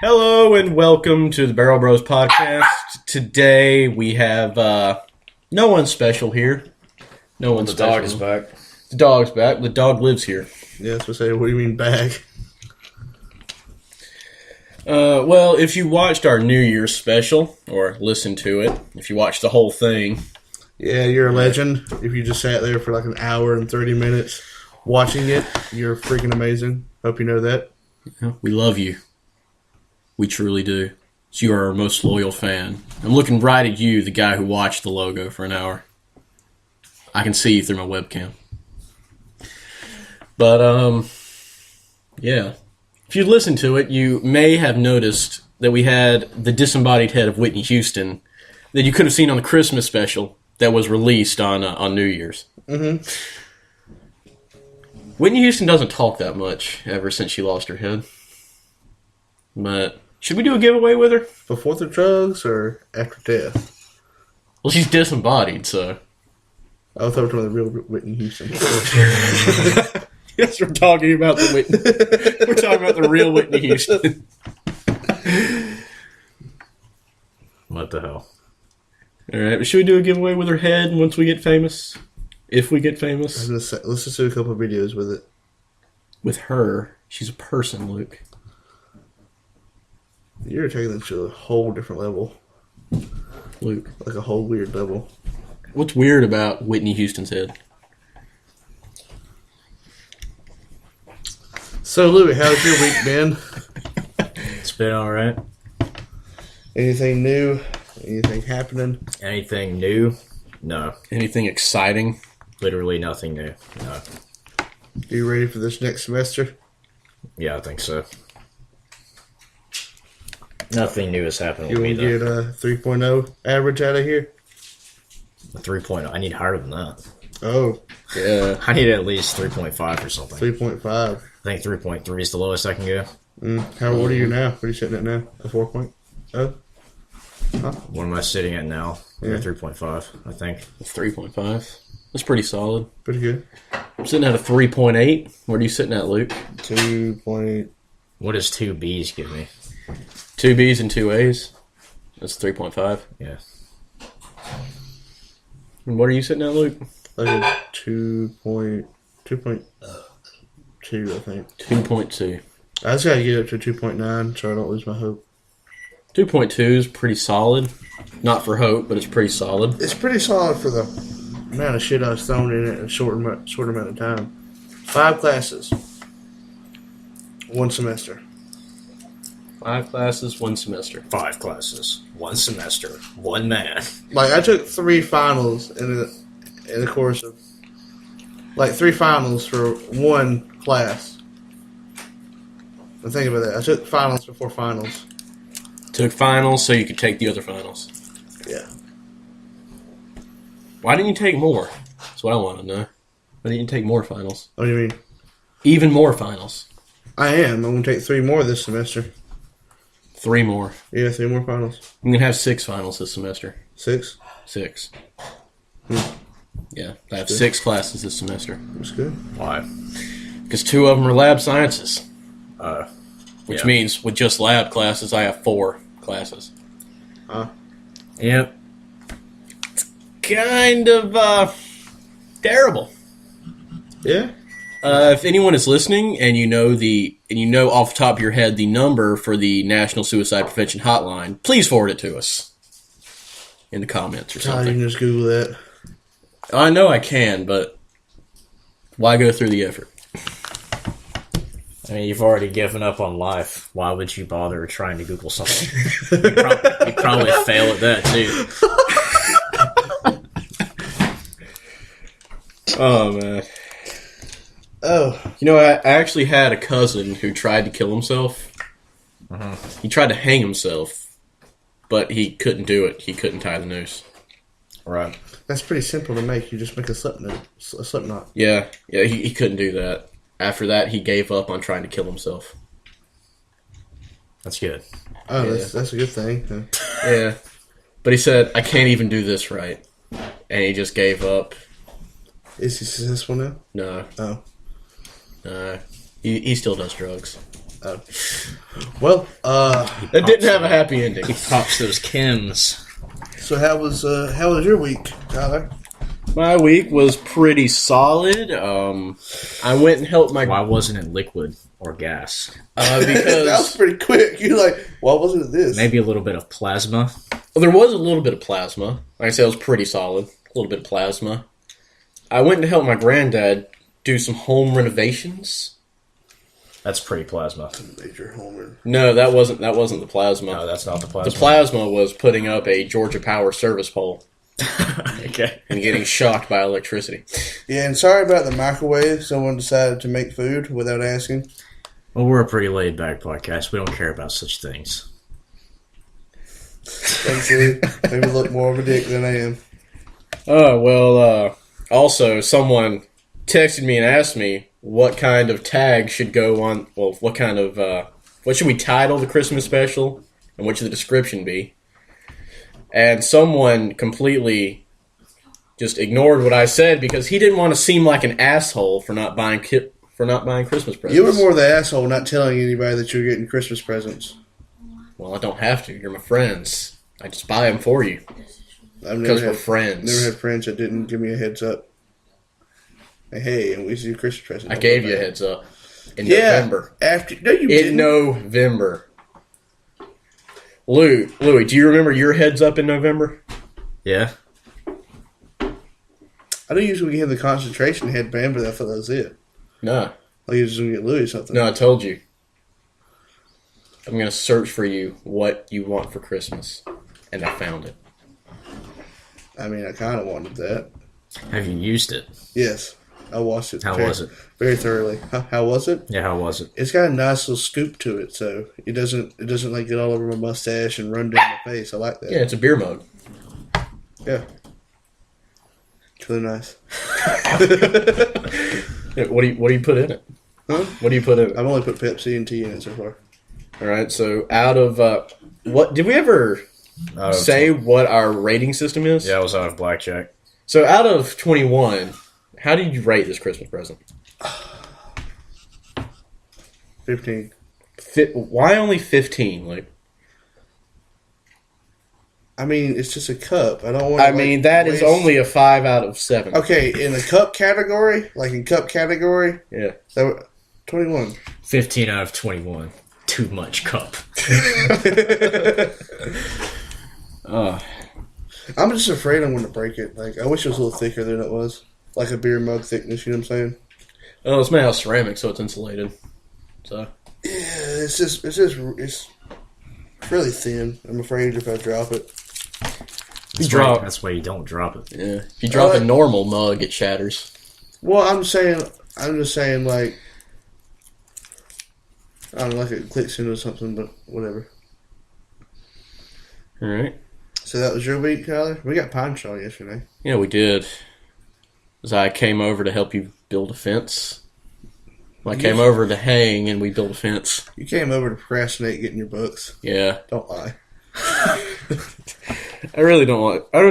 Hello and welcome to the Barrel Bros podcast. Today we have no one special here. No one special. The dog is back. The dog's back. The dog lives here. Yeah, that's what I say. What do you mean back? Well, if you watched our New Year's special, or listened to it, if you watched the whole thing. Yeah, you're a legend. If you just sat there for like an hour and 30 minutes watching it, you're freaking amazing. Hope you know that. We love you. We truly do. So you are our most loyal fan. I'm looking right at you, the guy who watched the logo for an hour. I can see you through my webcam. But, yeah. If you listen to it, you may have noticed that we had the disembodied head of Whitney Houston that you could have seen on the Christmas special that was released on New Year's. Mm-hmm. Whitney Houston doesn't talk that much ever since she lost her head. But should we do a giveaway with her? Before the drugs or after death? Well, she's disembodied, so. I was talking about the real Whitney Houston. Yes, we're talking about the Whitney. We're talking about the real Whitney Houston. What the hell? All right, but should we do a giveaway with her head once we get famous? If we get famous? Let's just do a couple of videos with it. With her, she's a person, Luke. You're taking this to a whole different level. Luke. Like a whole weird level. What's weird about Whitney Houston's head? So, Louie, how's your week been? It's been alright. Anything new? Anything happening? Anything new? No. Anything exciting? Literally nothing new. No. Are you ready for this next semester? Yeah, I think so. Nothing new has happened You with me, want to though. get a 3.0 average out of here? A 3.0. I need higher than that. Oh, Yeah. I need at least 3.5 or something. 3.5. I think 3.3 is the lowest I can go. What are you now? What are you sitting at now? A 4.0? What am I sitting at now? Yeah. 3.5, I think. 3.5. That's pretty solid. Pretty good. I'm sitting at a 3.8. What are you sitting at, Luke? 2. What does 2 B's give me? 2 B's and 2 A's. That's 3.5. Yeah. And what are you sitting at, Luke? Like a 2.2, I think. 2.2. I just gotta get up to 2.9 so I don't lose my hope. 2.2 is pretty solid. Not for hope, but it's pretty solid. It's pretty solid for the amount of shit I was thrown in it in a short amount of time. 5 classes. 1 semester. 5 classes, 1 semester. 5 classes. 1 semester. 1 man. Like, I took 3 finals in the course of... Like, 3 finals for 1 class. And think about that. I took finals before finals. Took finals so you could take the other finals. Yeah. Why didn't you take more? That's what I want to know. Why didn't you take more finals? What do you mean? Even more finals. I am. I'm going to take 3 more this semester. 3 more. Yeah, 3 more finals. I'm going to have 6 finals this semester. 6? 6. Hmm. Yeah, I have 6 classes this semester. That's good. Why? Because 2 of them are lab sciences. Which Yeah. means with just lab classes, I have 4 classes. Yep. Kind of terrible. Yeah? If anyone is listening and you know off the top of your head the number for the National Suicide Prevention Hotline, please forward it to us in the comments or You something. can just Google that. I know I can, but why go through the effort? I mean, you've already given up on life. Why would you bother trying to Google something? You'd probably fail at that, too. Oh, man. Oh. You know, I actually had a cousin who tried to kill himself. He tried to hang himself, but he couldn't do it. He couldn't tie the noose. Right. That's pretty simple to make. You just make a slip knot. Yeah, he couldn't do that. After that, he gave up on trying to kill himself. That's good. Oh, Yeah. that's a good thing. Yeah. But he said, I can't even do this right. And he just gave up. Is he successful now? No. Oh. He still does drugs. Well, That didn't have a happy ending. He pops those Kims. so how was your week, Tyler? My week was pretty solid. I went and helped my Why wasn't it liquid or gas? That was because pretty quick. You're like, why wasn't it this? Maybe a little bit of plasma. there was a little bit of plasma. Like I said, it was pretty solid. A little bit of plasma. I went to help my granddad do some home renovations. That's pretty plasma. Major homer. No, that wasn't the plasma. No, that's not the The plasma. plasma was putting up a Georgia Power service pole Okay. and getting shocked by electricity. Yeah, and sorry about the microwave. Someone decided to make food without asking. Well, we're a pretty laid back podcast. We don't care about such things. Thankfully, maybe look more of a dick than I am. Oh, well, also, someone texted me and asked me what kind of tag should go on, well, what should we title the Christmas special, and what should the description be? And someone completely just ignored what I said because he didn't want to seem like an asshole for not buying Christmas presents. You were more the asshole not telling anybody that you're getting Christmas presents. Well, I don't have to. You're my friends. I just buy them for you I've because never we're friends. never had friends that didn't give me a heads up. Like, hey, and we should do Christmas presents. I gave you a heads up in Yeah, November. no, you In didn't. November. Louis, do you remember your heads up in November? Yeah. I don't usually give the concentration headband, but I thought that was it. No. Like you was going to get Louis something. No, I told you. I'm going to search for you what you want for Christmas. And I found it. I mean, I kind of wanted that. Have you used it? Yes, I watched it. How was it? Very thoroughly. How was it? Yeah, how was it? It's got a nice little scoop to it, so it doesn't like get all over my mustache and run down my face. I like that. Yeah, it's a beer mug. Yeah. It's really nice. Yeah, what do you put in it? Huh? What do you put in it? I've only put Pepsi and tea in it so far. All right, so out of what did we ever say what our rating system is? Yeah, I was out of blackjack. So out of 21, how did you rate this Christmas present? 15. Why only 15? Like, I mean, it's just a cup. I don't want. I mean, that is only a 5 out of 7. Okay, in the cup category, Yeah. that were 21. 15 out of 21. Too much cup. I'm just afraid I'm going to break it. Like, I wish it was a little thicker than it was. Like a beer mug thickness, you know what I'm saying? Oh, it's made out of ceramic, so it's insulated. So Yeah, it's really thin. I'm afraid if I drop it. That's why you don't drop it. yeah, if you drop a normal mug, it shatters. Well, I'm just saying, like, I don't know, like it clicks into something, but whatever. All right. So that was your week, Tyler? We got pine straw yesterday. Yeah, we did. As I came over to help you build a fence. I came over to hang and we built a fence. You came over to procrastinate getting your books. Yeah. Don't lie. I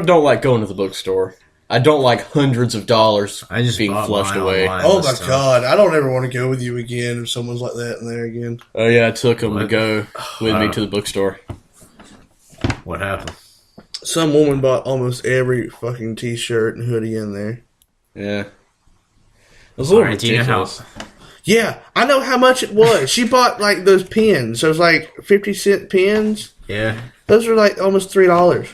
don't like going to the bookstore. I don't like hundreds of dollars I just being bought flushed mine away. online Oh this my time. god, I don't ever want to go with you again if someone's like that in there again. Oh yeah, I took them to go with me to the bookstore. What happened? Some woman bought almost every fucking t-shirt and hoodie in there. Yeah. It was a little Alright, do you know how- ridiculous. Yeah, I know how much it was. She bought like those pins. Those like 50-cent pins. Yeah. Those are like almost $3.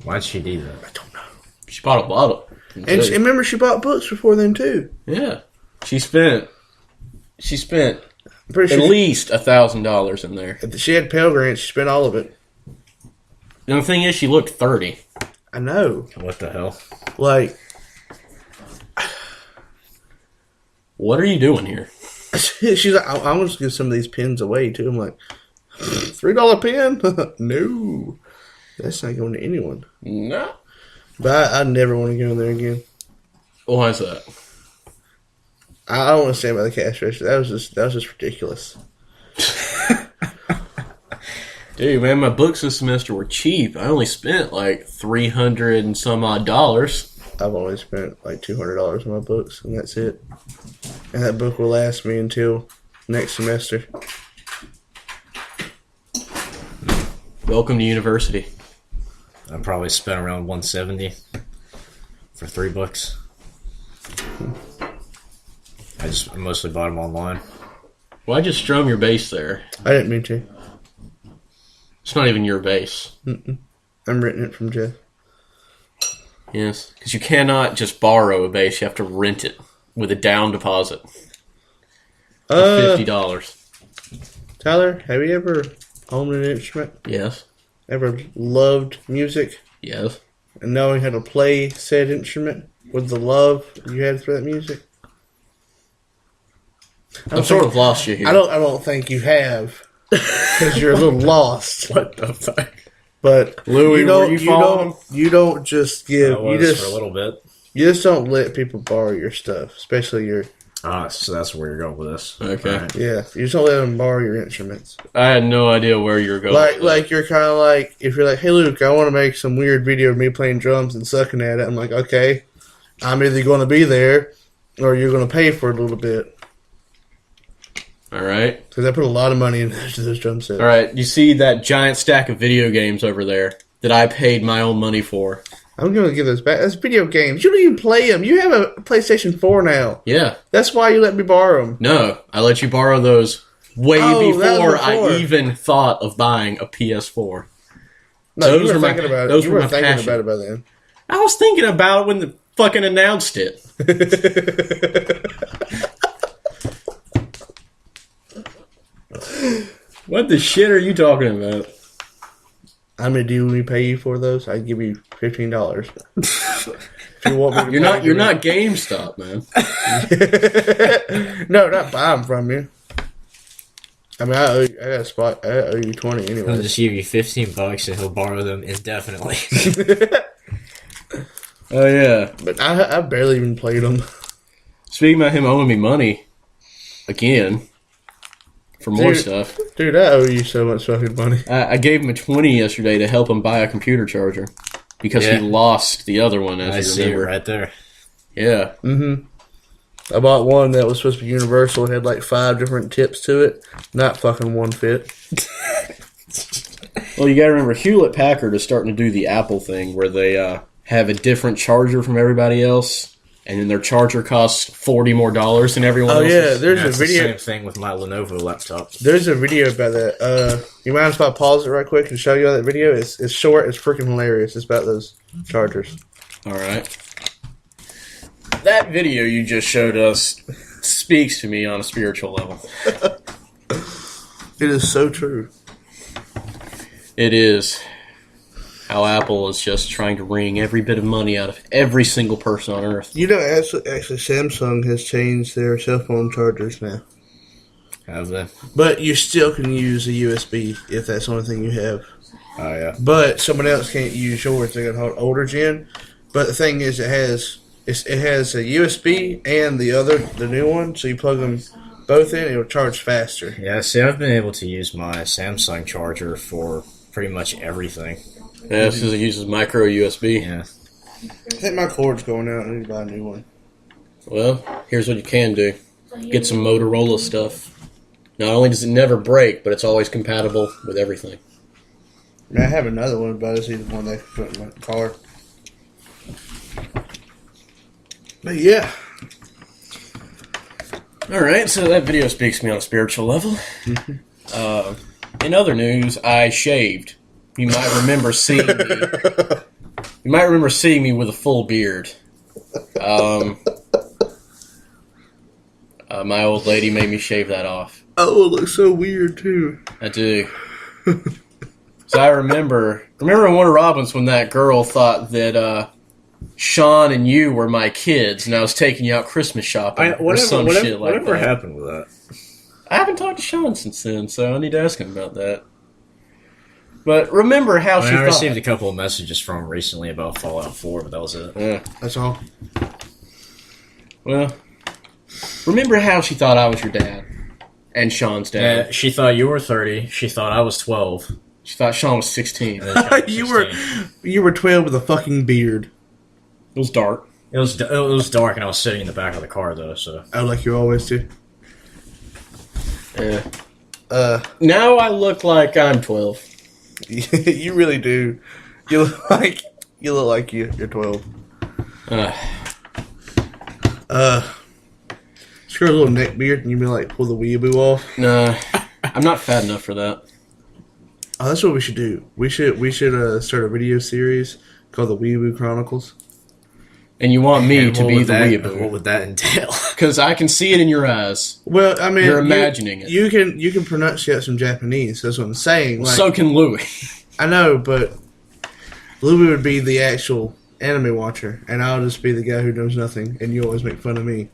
Why'd she do that? I don't know. She bought a bottle. And remember, she bought books before then too. Yeah. She spent I'm pretty at sure least $1,000 in there. she had Pell Grant. She spent all of it. And the thing is, she looked 30. I know. What the hell? Like, What are you doing here? she's like, I'm going to give some of these pins away too. I'm like, $3 pin? No. That's not going to anyone. No. But I never want to go in there again. Why is that? I don't want to stand by the cash register. That was just ridiculous. Dude, man, my books this semester were cheap. I only spent like $300 and some odd dollars. I've only spent like $200 on my books, and that's it. And that book will last me until next semester. Welcome to university. I probably spent around $170 for $3. I mostly bought them online. Why'd you strum your bass there? I didn't mean to. It's not even your bass. I'm renting it from Jeff. Yes, because you cannot just borrow a bass. You have to rent it with a down deposit of $50. Tyler, have you ever owned an instrument? Yes. Ever loved music? Yes. And knowing how to play said instrument with the love you had for that music? I've sort of lost you here. I don't think you have, because you're a little lost. What the fuck? But Louis, you don't just give. I was for a little bit. You just don't let people borrow your stuff, especially your. So that's where you're going with this. Okay. Right. Yeah, you just don't let them borrow your instruments. I had no idea where you were going. Like you're kind of like, if you're like, hey Luke, I want to make some weird video of me playing drums and sucking at it. I'm like, okay, I'm either going to be there or you're going to pay for it a little bit. All right. Because I put a lot of money into those drum sets. All right. You see that giant stack of video games over there that I paid my own money for? I'm going to give those back. That's video games. You don't even play them. You have a PlayStation 4 now. Yeah. That's why you let me borrow them. No, I let you borrow those way before I before. even thought of buying a PS4. No, Those you were were my- thinking about it. those You were were my thinking passion. about it by then. I was thinking about it when they fucking announced it. What the shit are you talking about? How many do we pay you for those? I'd give you $15. If you want me to You're not GameStop, man. No, not buy them from you. I mean, I got a spot. I owe you 20 He'll anyway. just give you $15 and he'll borrow them indefinitely. Oh, yeah. But I barely even played them. Speaking about him owing me money, again, for more Dude. stuff. Dude, I owe you so much fucking money. I gave him a 20 yesterday to help him buy a computer charger. Because Yeah. he lost the other one, as I you see it remember. right there. Yeah. I bought one that was supposed to be universal. It had like 5 different tips to it. Not fucking one fit. Well, you gotta remember, Hewlett-Packard is starting to do the Apple thing where they have a different charger from everybody else, and then their charger costs $40 more than everyone Oh else's. yeah, there's That's a the video. same thing with my Lenovo laptop. There's a video about that. You mind if I pause it right quick and show you that video? It's short. It's freaking hilarious. It's about those chargers. All right. That video you just showed us speaks to me on a spiritual level. It is so true. It is how Apple is just trying to wring every bit of money out of every single person on Earth. You know, actually, Samsung has changed their cell phone chargers now. Have they? But you still can use a USB if that's the only thing you have. Oh, yeah. But someone else can't use yours. They got an older gen. But the thing is, it has a USB and the new one. So you plug them both in, it'll charge faster. Yeah, see, I've been able to use my Samsung charger for pretty much everything. Yeah, because it uses micro USB. Yeah. I think my cord's going out. I need to buy a new one. Well, here's what you can do. Get some Motorola stuff. Not only does it never break, but it's always compatible with everything. I mean, I have another one, but I just need the one that I can put in my car. But yeah. All right, so that video speaks to me on a spiritual level. In other news, I shaved. You might remember seeing me. You might remember seeing me with a full beard. My old lady made me shave that off. Oh, it looks so weird too. I do. So I remember in Warner Robins when that girl thought that Sean and you were my kids, and I was taking you out Christmas shopping or some shit like whatever that. happened with that? I haven't talked to Sean since then, so I need to ask him about that. But remember how she I thought. received a couple of messages from him recently about Fallout 4, but that was it. Yeah. That's all. Well, remember how she thought I was your dad and Sean's dad. Yeah, she thought you were 30. She thought I was 12. She thought Sean was 16. And then Sean was You were 16. you were 12 with a fucking beard. It was dark. It was dark, and I was sitting in the back of the car though. So Oh, like you always do. Yeah. Now I look like I'm 12. You really do. You look like you're 12. Just grow a little neck beard and you be like pull the weeaboo off. Nah, I'm not fat enough for that. Oh, that's what we should do. We should start a video series called the Weeaboo Chronicles. And you want me And to what be would the that- weeaboo. What would that entail? Because I can see it in your eyes. Well, I mean, You're imagining it. You can pronunciate some Japanese. That's what I'm saying. Like, So can Louis. I know, but Louie would be the actual anime watcher, and I'll just be the guy who knows nothing, and you always make fun of me.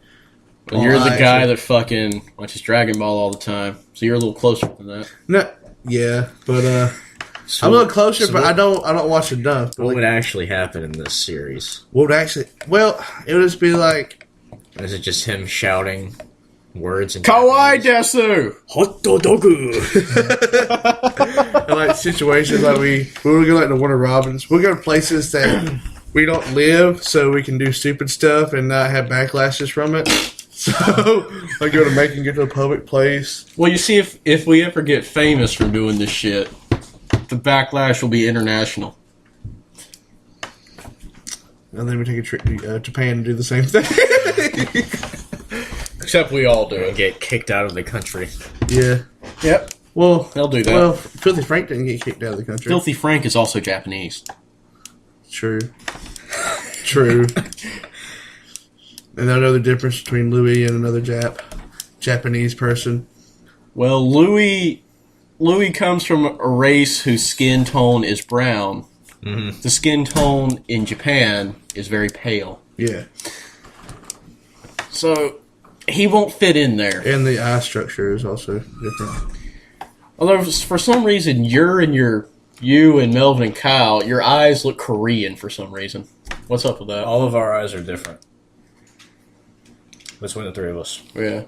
And you're the guy that fucking watches Dragon Ball all the time. So you're a little closer than that. No, yeah, but So, I'm a little closer, so but what- I don't watch enough. But What like, would actually happen in this series? what would actually? Well, it would just be like Is it just him shouting words in Kawaii Japanese? desu! Hot dogu! in like situations like we would go like to Warner Robins. We'll go to places that we don't live, so we can do stupid stuff and not have backlashes from it. So I go to make get to a public place. Well, you see, if we ever get famous from doing this shit, the backlash will be international. And then we take a trip to Japan and do the same thing. Except we all do And it. get kicked out of the country. Yeah. Yep. Well, They'll do that. Well, Filthy Frank didn't get kicked out of the country. Filthy Frank is also Japanese. True. True. And I know the difference between Louis and another Japanese person. Well, Louis comes from a race whose skin tone is brown. Mm-hmm. The skin tone in Japan is very pale. Yeah. So he won't fit in there. And the eye structure is also different. Although for some reason you and Melvin and Kyle, your eyes look Korean for some reason. What's up with that? All of our eyes are different. Between the three of us. Yeah.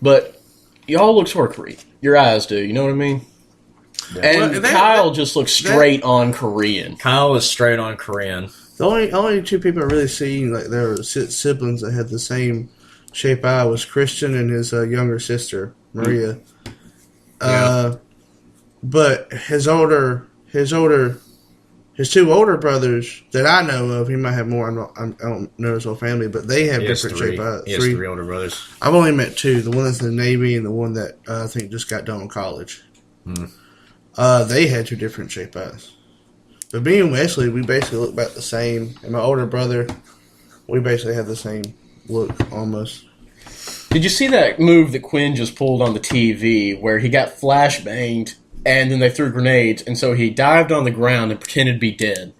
But y'all look sort of Korean. Your eyes do, you know what I mean? Yeah. And Well, that- Kyle just looks straight on Korean. Kyle is straight on Korean. The only two people I really seen like there were siblings that had the same shape eye was Christian and his younger sister Maria. Yeah. But his two older brothers that I know of, he might have more. I don't know his whole family, but they have He has different three. shape eyes. He has three older brothers. I've only met two. The one that's in the Navy and the one that I think just got done with college. They had two different shape eyes. But me and Wesley, we basically look about the same. And my older brother, we basically have the same look almost. Did you see that move that Quinn just pulled on the TV where he got flashbanged and then they threw grenades and so he dived on the ground and pretended to be dead.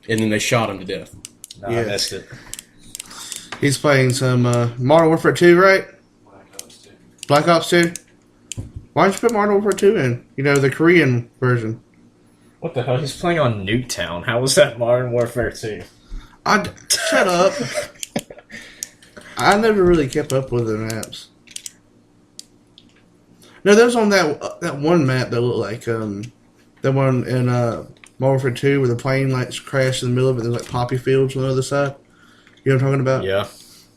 And then they shot him to death. No, Yeah. I missed it. He's playing some Modern Warfare 2, right? Black Ops 2? Why don't you put Modern Warfare 2 in? You know, the Korean version. What the hell? He's playing on Nuketown. How was that Modern Warfare 2? Shut up. I never really kept up with the maps. No, there was on that one map that looked like that one in Modern Warfare 2 where the plane like crashed in the middle of it. There's like poppy fields on the other side. You know what I'm talking about? Yeah.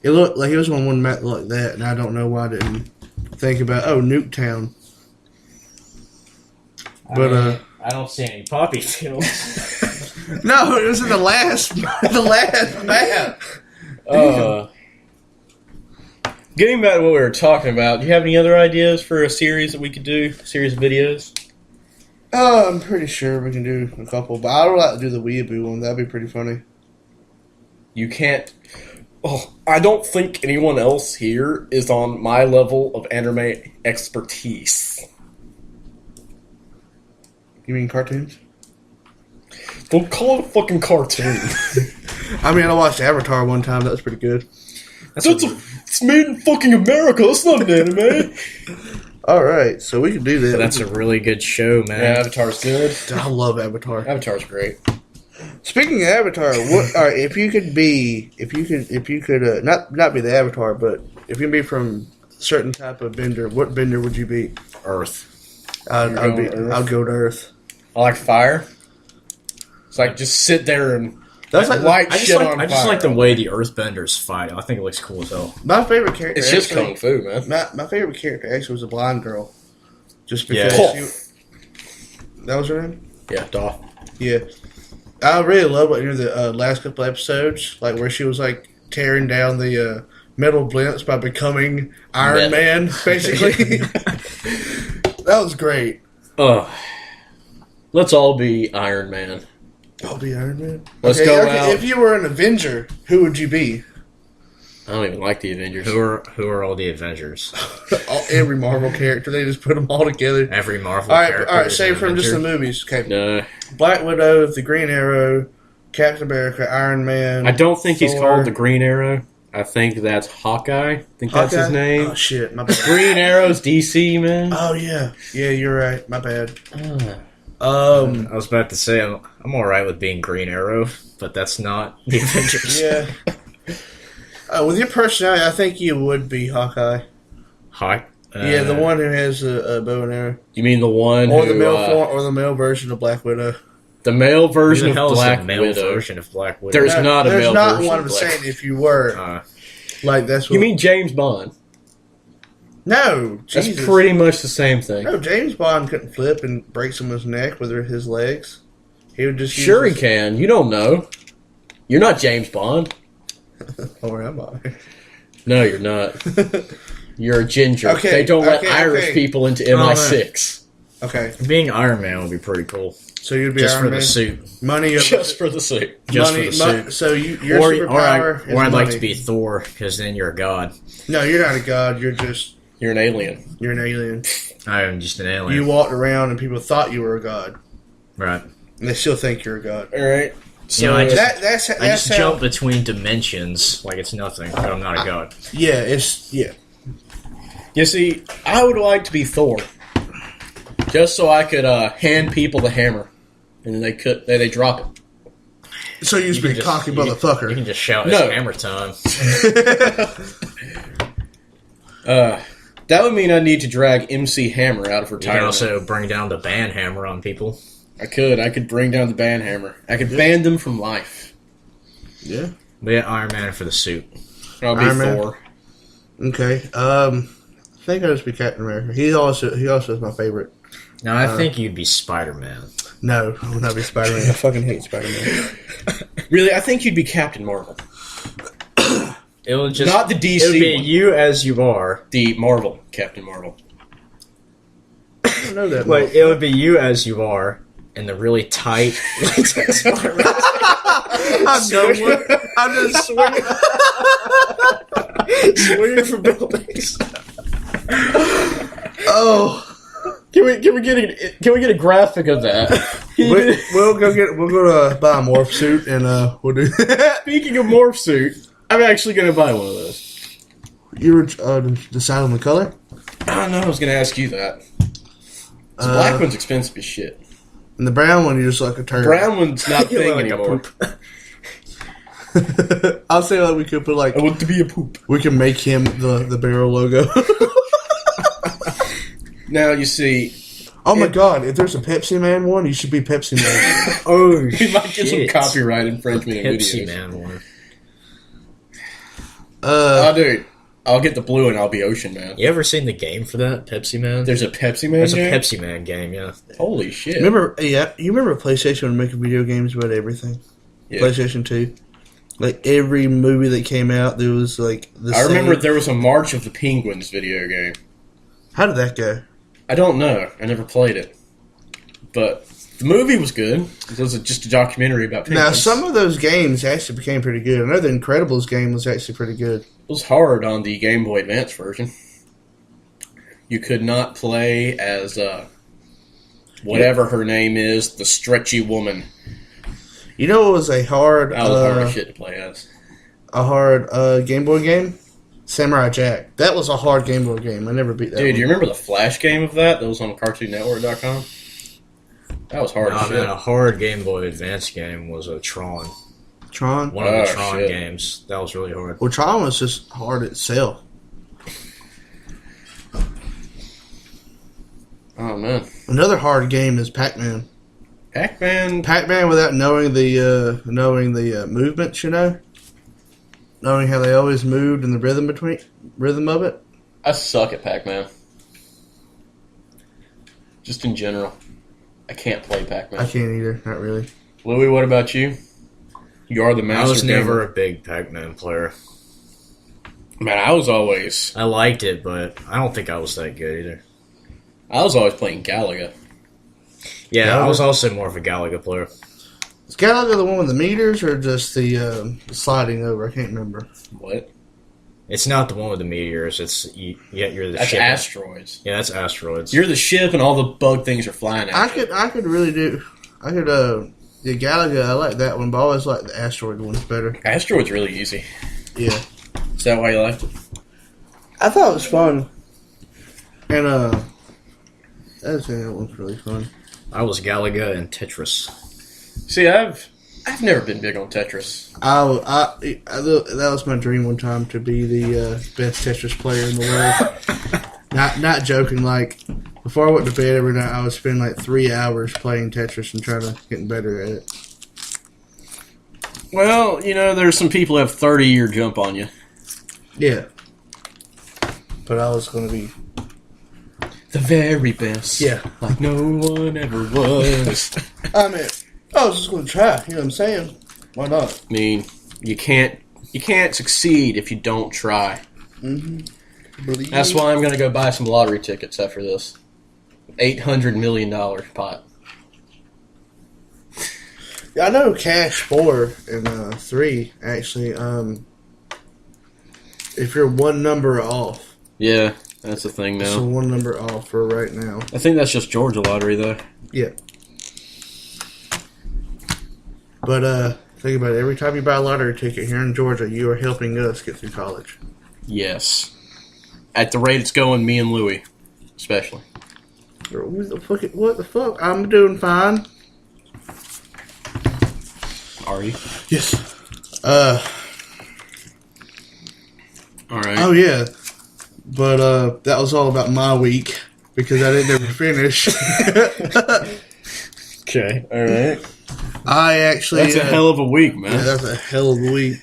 It looked like it was on one map like that, and I don't know why I didn't think about Nuketown. But I don't see any poppy fields. no, it was in the last map. Getting back to what we were talking about, do you have any other ideas for a series that we could do? A series of videos? I'm pretty sure we can do a couple, but I would like to do the Weeaboo one. That'd be pretty funny. You can't... Oh, I don't think anyone else here is on my level of anime expertise. You mean cartoons? Don't call it a fucking cartoon. I mean, I watched Avatar one time. That was pretty good. It's made in fucking America. That's not an anime. All right, so we can do that. That's a really good show, man. Yeah, Avatar's good. I love Avatar. Avatar's great. Speaking of Avatar, what? All right, if you could not be the Avatar, but if you could be from a certain type of bender, what bender would you be? Earth. I'd go to Earth. I like fire. It's like just sit there and That's like Light I just shit like on I just fire. like the way the Earthbenders fight. I think it looks cool as hell. my favorite character. It's just actually- kung fu, man. My favorite character actually was a blind girl, just because Yeah. that was her name. Yeah, Doff. Yeah, I really love what the last couple episodes, like where she was like tearing down the metal blimps by becoming Iron Man, basically. That was great. Let's all be Iron Man. I'll be Iron Man. Let's go out. If you were an Avenger, who would you be? I don't even like the Avengers. Who are all the Avengers? Every Marvel character, they just put them all together. Every Marvel All right, character. all right. is Save an from just the Avenger. movies. Okay, No, Black Widow, the Green Arrow, Captain America, Iron Man. I don't think he's Thor. called the Green Arrow. I think that's Hawkeye. I think that's his Hawkeye? name. Oh shit, my bad. Green Arrow's DC, man. Oh yeah, you're right. My bad. Ah. I was about to say I'm all right with being Green Arrow, but that's not the Avengers. Yeah. With your personality, I think you would be Hawkeye. Hawk. Yeah, the one who has a bow and arrow, You mean the one or who, the male form, or the male version of Black Widow. the male version Who the hell of is Black the male Widow? version of Black Widow? There's not a There's male not version one. of I'm Black saying if you were like that's what You mean James Bond? no. That's Jesus. pretty much the same thing. No, James Bond couldn't flip and break someone's neck with his legs. He would just Sure he use can. You don't know. You're not James Bond. Or am I? No, you're not. You're a ginger. Okay, They don't let okay, Irish okay. people into MI6 Okay, Being Iron Man would be pretty cool. so you'd be Just Iron for Man. the suit. Money, just for the suit. Just money, for the suit. So your Or superpower is I'd like money. to be Thor, because then you're a god. No, you're not a god. You're You're an alien. an alien. I am just an alien. You walked around and people thought you were a god, Right. and they still think you're a god. All right. So You know, I just- That's I just how. jump between dimensions like it's nothing, but I'm not a god. Yeah. you see, I would like to be Thor, just so I could hand people the hammer, and they drop it. So you used to be a cocky You motherfucker. can just shout, No. it's hammer time. That would mean I need to drag MC Hammer out of You can retirement. also bring down the band hammer on people. I could bring down the ban hammer. I could ban them from life. Yeah. But yeah, Iron Man for the suit. I'll be Iron Man? Thor. Okay. I think I'll just be Captain America. He also is my favorite. Now, I think you'd be Spider-Man. No, I would not be Spider Man. I fucking hate Spider Man. Really, I think you'd be Captain Marvel. It would just Not the DC It would be one. you as you are. The Marvel, Captain Marvel. I don't know that. Like, it would be you as you are in the really tight latex Spider-Man. I'm just swinging. swinging from buildings. Oh, Can we get a graphic of that? we'll go to buy a morph suit and we'll do. Speaking of morph suit, I'm actually going to buy one of those. You were deciding on the color. I don't know. I was going to ask you that. The black one's expensive as shit. And the brown one, you just like a turd. Brown one's not a You thing look like a anymore. poop. I'll say like we could put like I want to be a poop. we can make him the barrel logo. Now you see, Oh my god! If there's a Pepsi Man one, you should be Pepsi Man. Oh, we might get some shit. copyright infringement in Pepsi videos. Man one. Oh, dude, I'll get the blue and I'll be Ocean Man. You ever seen the game for that, Pepsi Man? There's a Pepsi Man. There's a game? Pepsi Man game, yeah. Holy shit! remember? Yeah, you remember PlayStation would make video games about everything. Yeah. PlayStation 2. Like every movie that came out, there was like the I remember same- there was a March of the Penguins video game. How did that go? I don't know. I never played it, but the movie was good. It was just a documentary about penguins. Now, some of those games actually became pretty good. I know the Incredibles game was actually pretty good. It was hard on the Game Boy Advance version. You could not play as whatever her name is, the stretchy woman. You know, it was a hard, That was hard as shit to play as. Game Boy game. Samurai Jack. That was a hard Game Boy game. I never beat that. Dude, one. do you remember the Flash game of that? That was on CartoonNetwork.com. That was hard as Nah, shit. man, a hard Game Boy Advance game was a Tron. Tron? One of the Oh, Tron shit. games. That was really hard. Well, Tron was just hard itself. Oh man, Another hard game is Pac-Man. Pac-Man without knowing the movements, knowing how they always moved and the rhythm of it. I suck at Pac-Man. Just in general. I can't play Pac-Man. I can't either, not really. Louis, what about you? You are the master I was never gamer. a big Pac-Man player. Man, I was always I liked it, but I don't think I was that good either. playing Galaga. Yeah, Galaga? I was also more of a Galaga player. Is Galaga the one with the meters or just the sliding over? I can't remember. What? It's not the one with the meteors. You're the That's ship. asteroids. Yeah, that's asteroids. You're the ship, and all the bug things are flying at you. I could really do. The Galaga. I like that one, but I always like the asteroid ones better. Asteroid's really easy. Yeah, Is that why you liked it? I thought it was fun, and that one's really fun. I was Galaga and Tetris. See, I've never been big on Tetris. That was my dream one time to be the best Tetris player in the world. Not joking. Like before I went to bed every night, I would spend like 3 hours playing Tetris and trying to get better at it. Well, there's some people who have 30-year jump on you. Yeah, but I was going to be The very best. Yeah. Like no one ever was. I mean, I was just going to try. You know what I'm saying? Why not? I mean, you can't succeed if you don't try. Mm-hmm. That's why I'm going to go buy some lottery tickets after this. $800 million pot. Yeah, I know Cash 4 and 3, actually, if you're one number off. Yeah, that's the thing now. So one number off for right now. I think that's just Georgia lottery, though. Yeah. But think about it. Every time you buy a lottery ticket here in Georgia, you are helping us get through college. Yes. At the rate it's going, me and Louie, especially. What the fuck? I'm doing fine. Are you? Yes. All right. Oh, yeah. But that was all about my week because I didn't ever finish. Okay. All right. I actually... That's a hell of a week, man. Yeah, that's a hell of a week.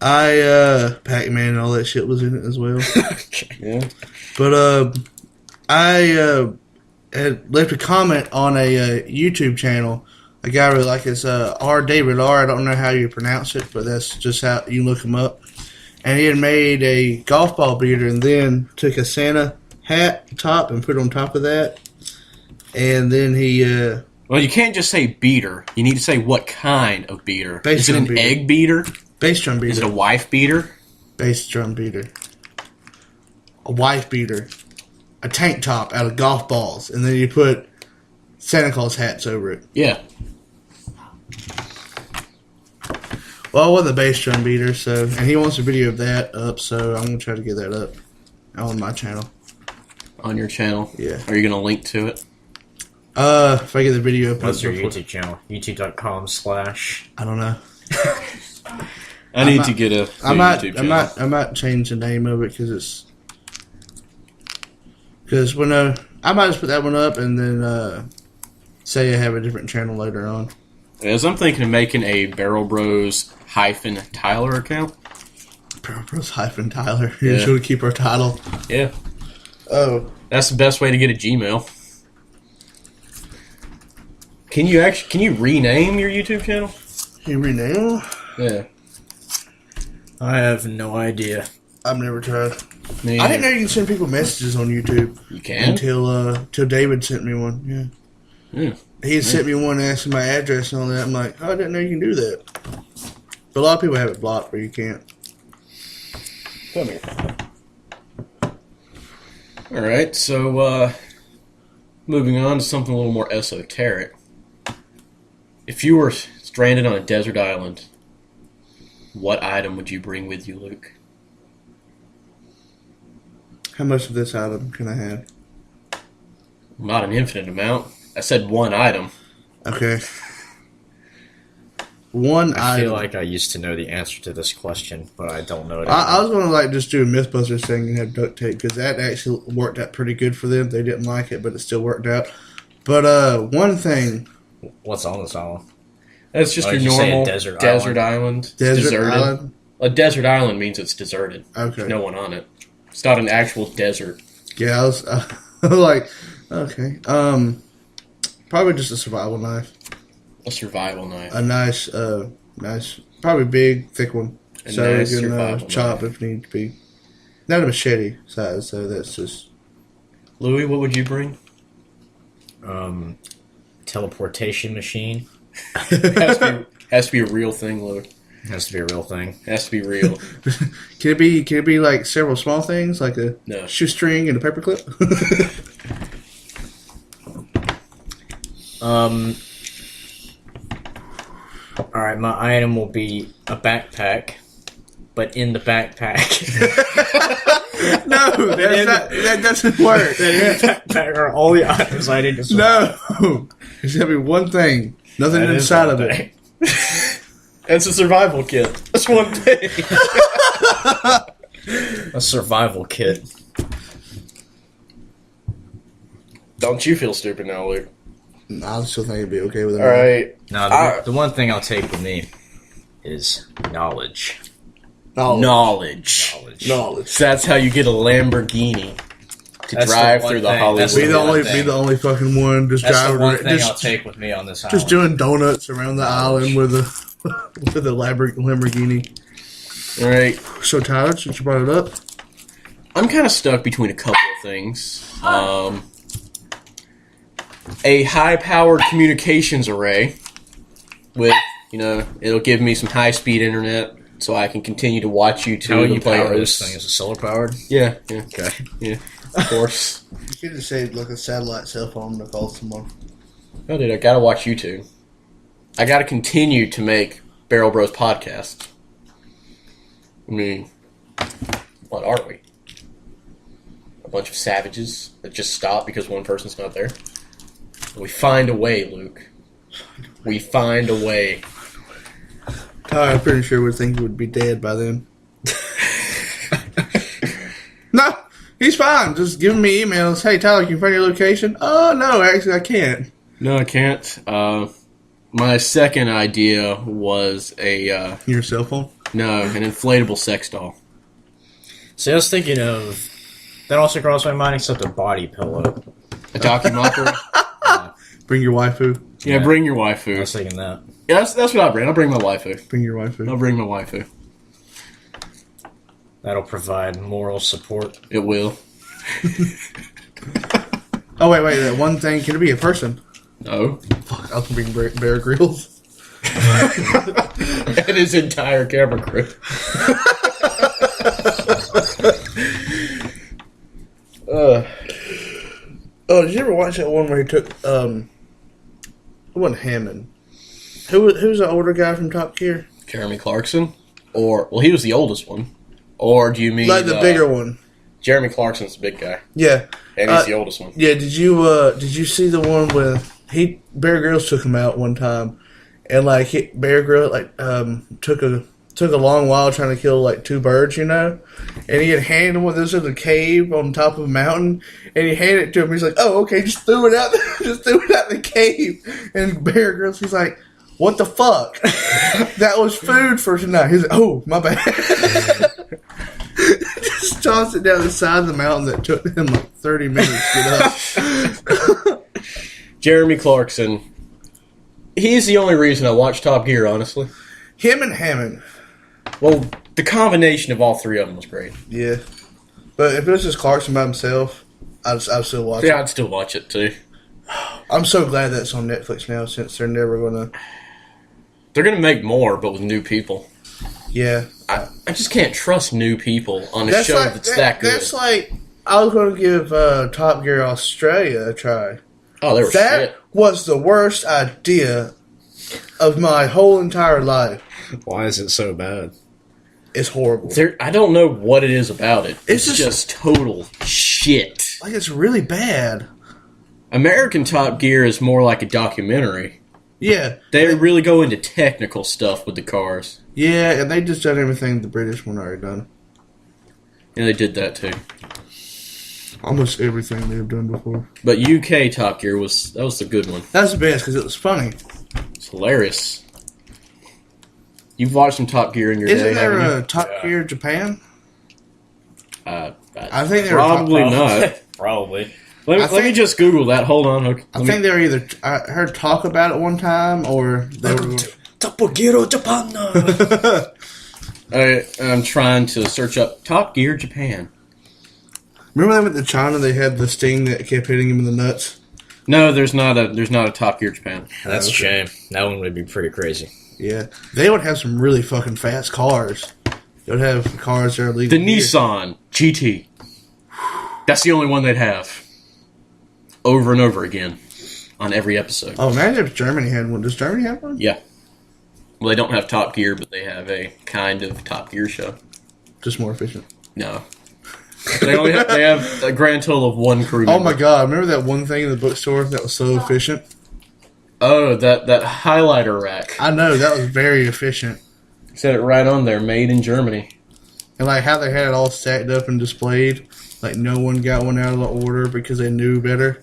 Pac-Man and all that shit was in it as well. Yeah. But I had left a comment on a YouTube channel. A guy really like it's R. David R. I don't know how you pronounce it, but that's just how you look him up. And he had made a golf ball beater and then took a Santa hat top and put it on top of that. And then he... Well, you can't just say beater. You need to say what kind of beater. Bass Is it drum an beater. egg beater? Bass drum beater. Is it a wife beater? Bass drum beater. A wife beater. A tank top out of golf balls. And then you put Santa Claus hats over it. Yeah. Well, I wasn't the bass drum beater, so... And he wants a video of that up, so I'm going to try to get that up on my channel. On your channel? Yeah. Are you going to link to it? If I get the video up... What's your before- YouTube channel? YouTube.com/ I don't know. I need to get a YouTube channel. I might change the name of it because it's... Because when I might just put that one up and then say I have a different channel later on. As I'm thinking of making a Barrel Bros -Tyler account. Barrel Bros -Tyler. You're Yeah. just going to keep our title. Yeah. Oh. That's the best way to get a Gmail. Can you rename your YouTube channel? You rename? Yeah. I have no idea. I've never tried. Me I didn't know you can send people messages on YouTube You can? until David sent me one. Yeah. Yeah. He had sent me one asking my address and all that. I'm like, oh, I didn't know you can do that. But a lot of people have it blocked where you can't. Come here. Alright, so moving on to something a little more esoteric. If you were stranded on a desert island, what item would you bring with you, Luke? How much of this item can I have? Not an infinite amount. I said one item. Okay. One I item. feel like I used to know the answer to this question, but I don't know it I anymore. was going to just do a Mythbusters thing and have duct tape because that actually worked out pretty good for them. They didn't like it, but it still worked out. But one thing What's on this island? That's just Oh, your did you say a normal desert island. Desert Deserted. island? A desert island means it's deserted. Okay. There's no one on it. It's not an actual desert. Yeah, I was like, okay. Probably just a survival knife. A survival knife. A nice, probably big, thick one. A So nice you can survival chop knife. if need to be. Not a machete size, so that's just... Louis, what would you bring? Teleportation machine. has to be a real thing, Louis. Has to be a real thing. Has to be real. Can it be like several small things, like a No. shoestring and a paperclip? Alright, my item will be a backpack, but in the backpack. No, that doesn't work. in the backpack are all the items I need to survive. No, there's gonna be one thing. Nothing That is inside one of it. thing. It's a survival kit. That's one thing. A survival kit. Don't you feel stupid now, Luke? I still think it'd be okay with it. All right. Now, the one thing I'll take with me is knowledge. Knowledge. Knowledge. So that's how you get a Lamborghini to That's drive the one through the thing. Hollywood. That's Be the one only, thing. be the only fucking one just That's driving, the one thing I'll just take with me on this island. doing donuts around the island with a Lamborghini. All right. So Tyler, since you brought it up, I'm kind of stuck between a couple of things. A high-powered communications array with, it'll give me some high-speed internet so I can continue to watch YouTube How and you play power this hosts. thing? Is it solar powered? Yeah. Okay. Yeah. Of course. you could just say like a satellite cell phone to call someone. Oh, dude, I gotta watch YouTube. I gotta continue to make Barrel Bros podcast. I mean, what are we? A bunch of savages that just stop because one person's not there? We find a way, Luke. We find a way. Tyler, I'm pretty sure would think he would be dead by then. No, he's fine. Just giving me emails. Hey, Tyler, can you find your location? Oh, no, actually, I can't. No, I can't. My second idea was Your cell phone? an inflatable sex doll. So I was thinking of that also crossed my mind, except a body pillow. A documentary. Bring your waifu. Yeah, bring your I waifu. was thinking that. Yeah, that's what I'll bring. I'll bring my waifu. Bring your waifu. I'll bring my waifu. That'll provide moral support. It will. Oh, wait, that one thing. Can it be a person? No. Fuck, I'll bring Bear Grylls. And his entire camera crew. Oh, did you ever watch that one where he took, it wasn't Hammond. Who's the older guy from Top Gear? Jeremy Clarkson? He was the oldest one. Or do you mean... Like the bigger one. Jeremy Clarkson's the big guy. Yeah. And he's the oldest one. Yeah, did you see the one with Bear Grylls took him out one time, and Bear Grylls took a long while trying to kill like two birds, and he had handed him one of those in a cave on top of a mountain, and he handed it to him. He's like, "Oh, okay, just threw it out, just threw it out the cave." And Bear Grylls, he's like, "What the fuck? That was food for tonight." He's like, "Oh, my bad." Just tossed it down the side of the mountain that took him like 30 minutes to get up. Jeremy Clarkson. He's the only reason I watch Top Gear, honestly. Him and Hammond. Well, the combination of all three of them was great. Yeah. But if it was just Clarkson by himself, I'd still watch Yeah, it. I'd still watch it, too. I'm so glad that's on Netflix now since they're never going to... They're going to make more, but with new people. Yeah. I just can't trust new people on a show that's that good. That's like... I was going to give Top Gear Australia a try. Oh, they were That shit. was the worst idea of my whole entire life. Why is it so bad? It's horrible. I don't know what it is about it. It's It's just- just total shit. Like, it's really bad. American Top Gear is more like a documentary. Yeah. They really go into technical stuff with the cars. Yeah, and they just done everything the British one already done. And they did that too. almost everything they've done before. But UK Top Gear was the good one. That's the best because it was funny. It's hilarious. You've watched some Top Gear in your Isn't day, there haven't a Top Gear Japan? you? I think they were Probably not. Probably. Let me just Google that. Hold on. Okay. I think they were either. I heard talk about it one time, or they were. Top Gear Japan. I'm trying to search up Top Gear Japan. Remember they went to China? They had this thing that kept hitting him in the nuts. No, there's not a Top Gear Japan. That's a shame. That one would be pretty crazy. Yeah, they would have some really fucking fast cars. They would have cars that are legal. The here. Nissan GT. That's the only one they'd have. Over and over again on every episode. Oh, imagine if Germany had one. Does Germany have one? Yeah. Well, they don't have Top Gear, but they have a kind of Top Gear show. Just more efficient. No. They have a grand total of one crew member. Oh my god! Remember that one thing in the bookstore that was so efficient? Oh, that highlighter rack. I know that was very efficient. Said it right on there, made in Germany. And like how they had it all stacked up and displayed, like no one got one out of the order because they knew better.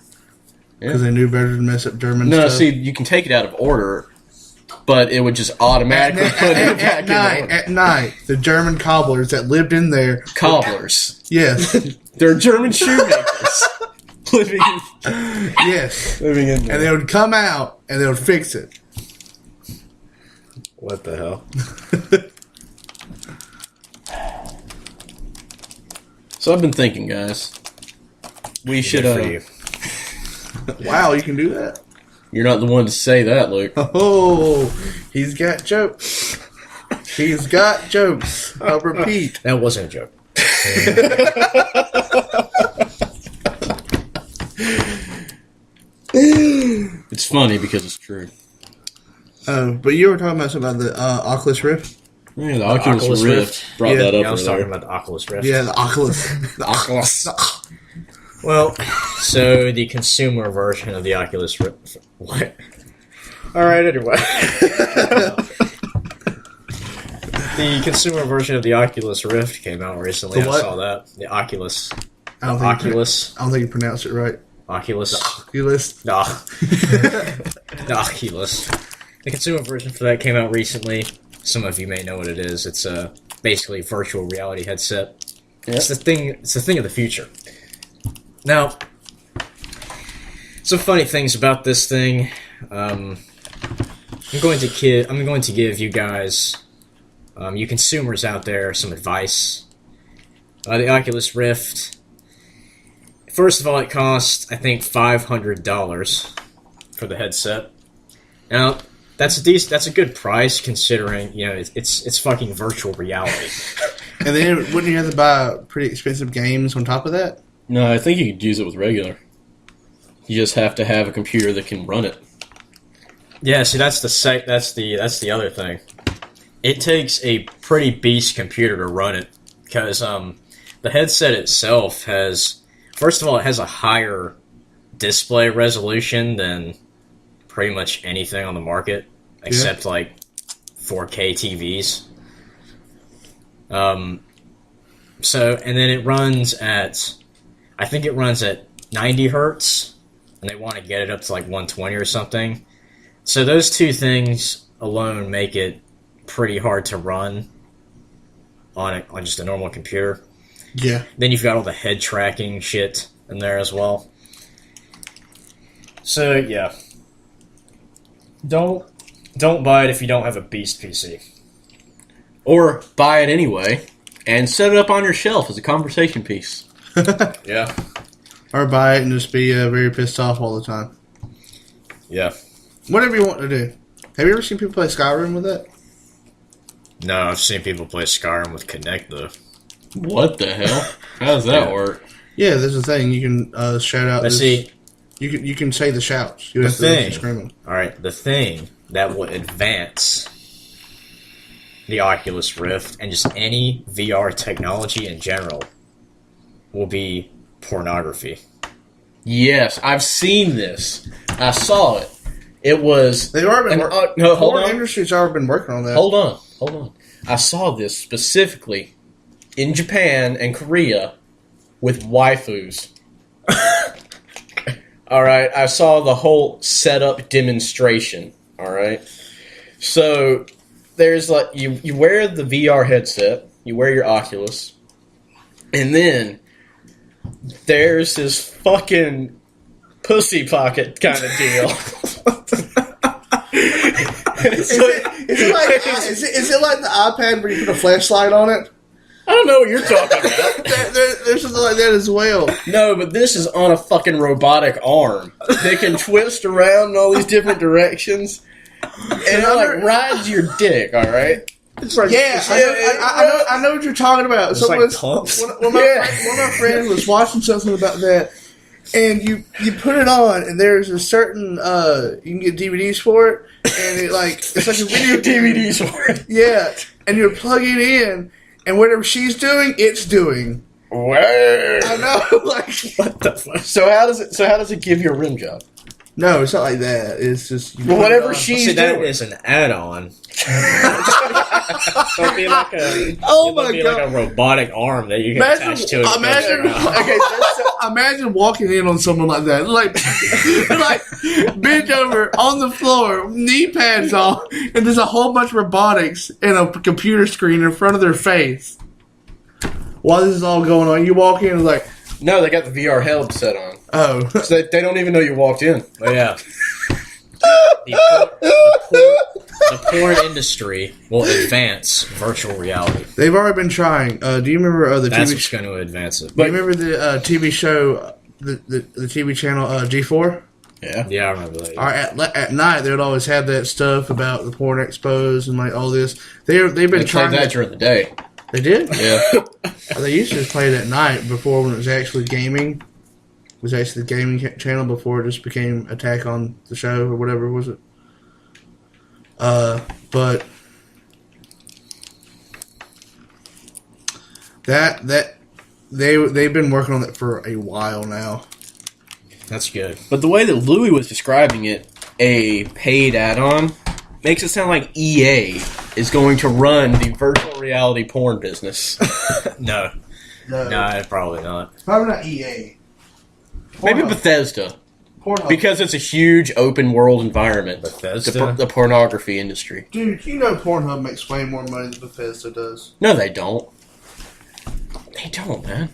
Because they knew better to mess up German stuff. No, see, you can take it out of order, but it would just automatically put it back in order. At night, the German cobblers that lived in there. Cobblers. Yes. They're German shoemakers. living Yes. in there. And they would come out and they would fix it. What the hell? So I've been thinking, guys. We should. Good for you. Wow, you can do that? You're not the one to say that, Luke. Oh, he's got jokes. He's got jokes. I'll repeat. That wasn't a joke. It's funny because it's true. But you were talking about something about the Oculus Rift? Yeah, the Oculus Rift brought that up I was earlier. talking about the Oculus Rift. Yeah, the Oculus. The Oculus. Well, so the consumer version of the Oculus Rift. What? All right, anyway. The consumer version of the Oculus Rift came out recently. The what? I saw that. The Oculus. I don't Oculus. I don't think you pronounced it right. Oculus. Oculus. Nah. The Oculus. The consumer version for that came out recently. Some of you may know what it is. It's basically a virtual reality headset. Yep. It's the thing of the future. Now, some funny things about this thing. I'm going to give you guys, you consumers out there, some advice. The Oculus Rift. First of all, it cost, I think, $500 for the headset. Now, that's a good price considering, it's fucking virtual reality. And then wouldn't you have to buy pretty expensive games on top of that? No, I think you could use it with regular. You just have to have a computer that can run it. Yeah, see, that's the other thing. It takes a pretty beast computer to run it because the headset itself has, first of all, it has a higher display resolution than pretty much anything on the market except like 4K TVs. So, and then it runs at, I think it runs at 90 hertz, and they want to get it up to like 120 or something. So those two things alone make it pretty hard to run on just a normal computer. Yeah. Then you've got all the head tracking shit in there as well. So yeah, don't buy it if you don't have a beast PC. Or buy it anyway and set it up on your shelf as a conversation piece. Yeah. Or buy it and just be very pissed off all the time. Yeah. Whatever you want to do. Have you ever seen people play Skyrim with that? No, I've seen people play Skyrim with Kinect though. What the hell? How does that work? Yeah, there's a thing. You can shout out. Let's see. You can say the shouts. You The have to thing. scream. Alright, the thing that will advance the Oculus Rift and just any VR technology in general will be pornography. Yes, I've seen this. I saw it. It was... They've already been no, hold porn on. industry's already been working on that. Hold on. I saw this specifically in Japan and Korea with waifus All right, I saw the whole setup demonstration. All right, so there's like you wear the VR headset, you wear your Oculus, and then there's this fucking pussy pocket kind of deal. Is it like the iPad where you put a flashlight on it? I don't know what you're talking about. There's something like that as well. No, but this is on a fucking robotic arm. They can twist around in all these different directions. And it like rides your dick, all right? It's like, I know what you're talking about. It's like pumps. One of my friends was watching something about that, and you put it on, and there's a certain you can get DVDs for it, and it's like a video DVDs for it. Yeah, and you plug it in, and whatever she's doing, it's doing. Word. I know, like What the fuck? So how does it give you a rim job? no, it's not like that. It's just Whatever she's See, that doing. is an add-on. It'll be like a like a robotic arm that you can attach to it. Imagine walking in on someone like that, like bent over on the floor, knee pads on, and there's a whole bunch of robotics and a computer screen in front of their face. While this is all going on, you walk in and like, No, they got the VR headset on. oh, So they don't even know you walked in. Oh, yeah. The porn industry will advance virtual reality. they've already been trying. Do you remember the That's TV? what's going to advance it. Do you remember the TV show, the TV channel G4? Yeah. Yeah, I remember that. Or at night, they would always have that stuff about the porn expos and like all this. They've been They trying played that during the day. They did? Yeah. They used to just play it at night before when it was actually gaming. It was actually the gaming channel before it just became Attack on the Show or whatever was it. But they've been working on it for a while now. That's good. But the way that Louis was describing it, a paid add-on, makes it sound like EA is going to run the virtual reality porn business. No, probably not. Probably not EA. Maybe Bethesda. Pornhub. Because it's a huge open world environment. Bethesda? The pornography industry. Dude, you know Pornhub makes way more money than Bethesda does. No, they don't. They don't, man.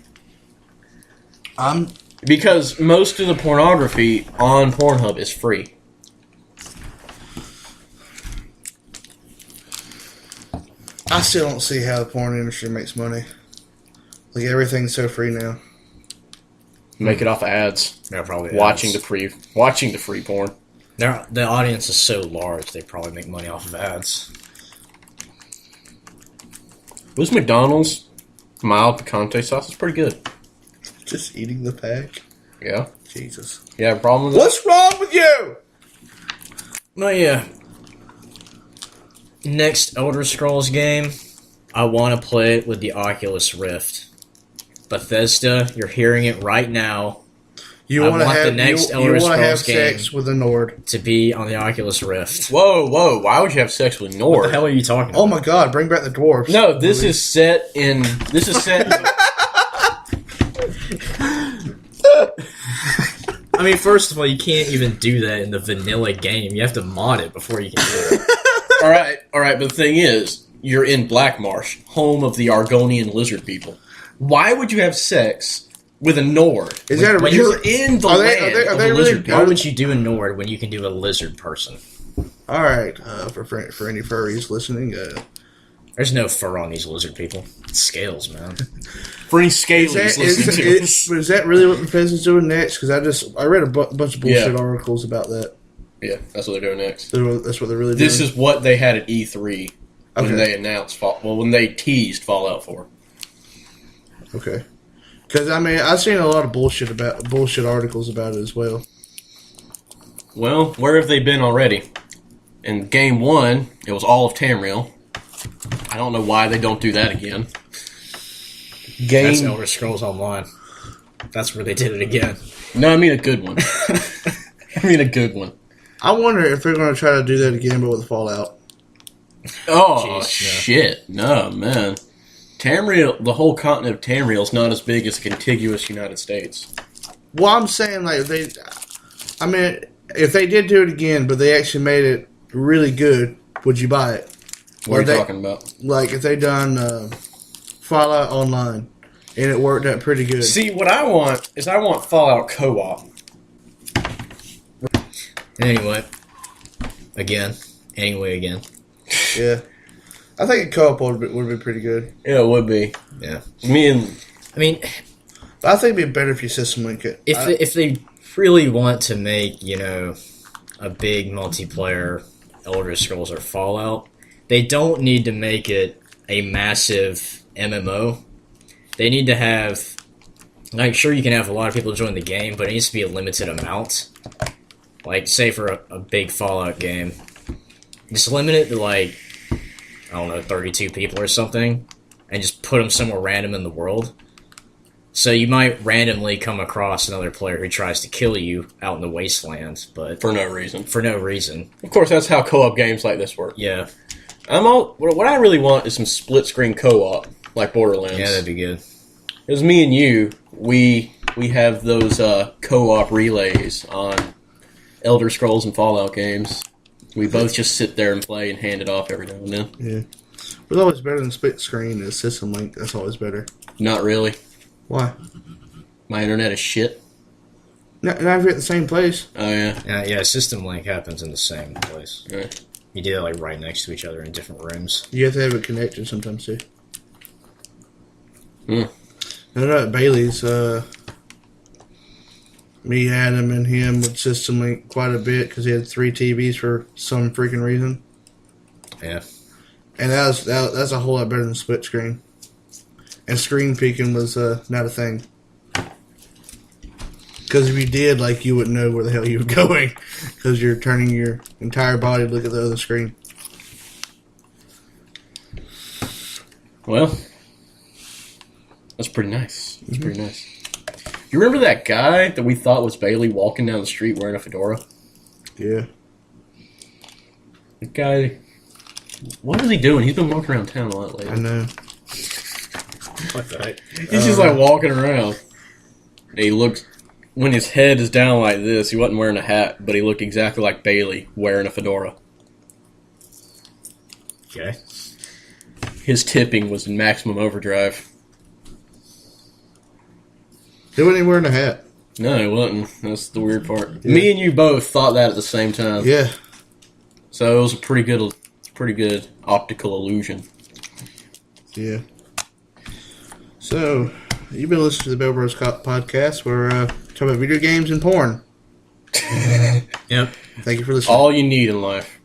Because most of the pornography on Pornhub is free. I still don't see how the porn industry makes money. Like everything's so free now. Make it off of ads. Yeah, probably Watching ads. the free porn. The audience is so large, they probably make money off of ads. Was McDonald's mild picante sauce? It's pretty good. Just eating the pack. Yeah. Jesus. You have a problem with that? What's wrong with you? No, yeah. Next Elder Scrolls game, I want to play it with the Oculus Rift. Bethesda, you're hearing it right now. You I want to want have the next you Elder want to have Scrolls game. sex with a Nord? To be on the Oculus Rift. Whoa. Why would you have sex with What Nord? the hell are you talking about? Oh my God! Bring back the dwarfs. No, this is set in. I mean, first of all, you can't even do that in the vanilla game. You have to mod it before you can do it. All right. But the thing is, you're in Blackmarsh, home of the Argonian lizard people. Why would you have sex with a Nord? Is that a When You're in the land of the lizard Why people. would you do a Nord when you can do a lizard person? All right. For any furries listening, There's no fur on these lizard people. It's scales, man. For any scalies listening to us. is that really what Bethesda's doing next? Because I read a bunch of bullshit articles about that. Yeah, that's what they're doing next. That's what they're really doing. This is what they had at E3 when Okay. they announced, when they teased Fallout 4. Okay. Because I mean, I've seen a lot of bullshit articles about it as well. Well, where have they been already? In Game 1, it was all of Tamriel. I don't know why they don't do that again. That's Elder Scrolls Online. That's where they did it again. No, I mean a good one. I mean a good one. I wonder if they're going to try to do that again, but with Fallout. Oh, Jeez, no. shit. No, man. Tamriel, the whole continent of Tamriel is not as big as the contiguous United States. Well, I'm saying like if they did do it again, but they actually made it really good, would you buy it? What are you talking about? Like if they done Fallout Online and it worked out pretty good. See, what I want is Fallout co-op. Anyway, again. Yeah, I think a co-op would be pretty good. Yeah, it would be. Yeah. I mean, I think it'd be better if you system link it. If they really want to make, a big multiplayer Elder Scrolls or Fallout, they don't need to make it a massive MMO. They need to have, sure you can have a lot of people join the game, but it needs to be a limited amount. Like, say for a big Fallout game, just limit it to 32 people or something, and just put them somewhere random in the world. So you might randomly come across another player who tries to kill you out in the wasteland, but for no reason. Of course, that's how co-op games like this work. Yeah. What I really want is some split-screen co-op, like Borderlands. Yeah, that'd be good. Because me and you, we have those co-op relays on Elder Scrolls and Fallout games. We both just sit there and play and hand it off every now and then. Yeah. It's always better than split screen is system link. That's always better. Not really. Why? My internet is shit. Not if you're at the same place. Oh, yeah. Yeah, System Link happens in the same place. Yeah. You do that right next to each other in different rooms. You have to have it connected sometimes too. Hmm. I know at Bailey's, me, Adam, and him would system link quite a bit because he had 3 TVs for some freaking reason. Yeah. And that's a whole lot better than split screen. And screen peeking was not a thing. Because if you did, you wouldn't know where the hell you were going. Because you're turning your entire body to look at the other screen. Well, that's pretty nice. That's pretty nice. You remember that guy that we thought was Bailey walking down the street wearing a fedora? Yeah. The guy... What is he doing? He's been walking around town a lot lately. I know. What the heck? He's just walking around. And he looks... When his head is down like this, he wasn't wearing a hat, but he looked exactly like Bailey wearing a fedora. Okay. His tipping was in maximum overdrive. He wasn't even wearing a hat. No, he wasn't. That's the weird part. Yeah. Me and you both thought that at the same time. Yeah. So it was a pretty good optical illusion. Yeah. So, you've been listening to the Bell Bros podcast. We're talking about video games and porn. Yep. Thank you for listening. All you need in life.